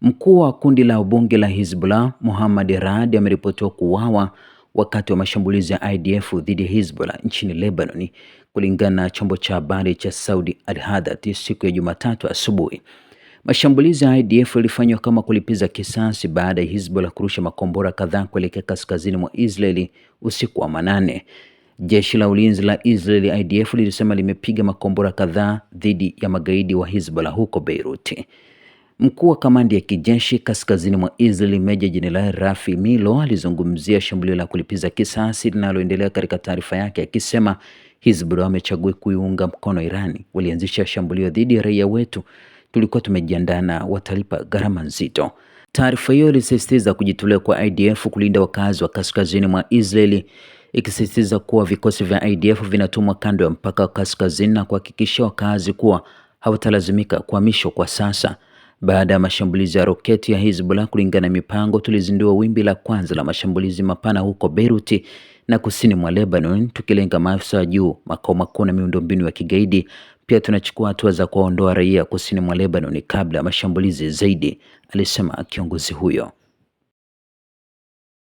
Mkuu wa kundi la bunge la Hezbollah, Mohammad Raad, ameripotiwa kuuawa wakati wa mashambulizi ya IDF dhidi ya Hezbollah nchini Lebanon, kulingana na chombo cha habari cha Saudi Al-Hadath siku ya Jumatatu asubuhi. Mashambulizi ya IDF yalifanywa kama kulipiza kisasi baada ya Hezbollah kurusha makombora kadhaa kuelekea kaskazini mwa Israeli usiku wa manane. Jeshi la ulinzi la Israeli IDF lilisema limepiga makombora kadhaa dhidi ya magaidi wa Hezbollah huko Beirut. Mkuu wa kamandi ya kijeshi kaskazini mwa Israeli, Meja Jenerali Rafi Milo, alizungumzia shambulio la kulipiza kisasi linaloendelea katika taarifa yake akisema Hezbollah wamechagua kuiunga mkono Irani. Walianzisha shambulio dhidi ya raia wetu, tulikuwa tumejiandaa na watalipa gharama nzito. Taarifa hiyo ilisisitiza kujitolea kwa IDF kulinda wakazi wa kaskazini mwa Israeli, ikisisitiza kuwa vikosi vya IDF vinatumwa kando ya mpaka wa kaskazini na kuhakikisha wakazi kuwa hawatalazimika kuhamishwa kwa sasa. Baada ya mashambulizi ya roketi ya Hezbollah, kulingana na mipango, tulizindua wimbi la kwanza la mashambulizi mapana huko Beirut na kusini mwa Lebanon, tukilenga maafisa wa juu, makao makuu na miundombinu ya kigaidi. Pia tunachukua hatua za kuwaondoa raia kusini mwa Lebanon kabla ya mashambulizi zaidi, alisema kiongozi huyo.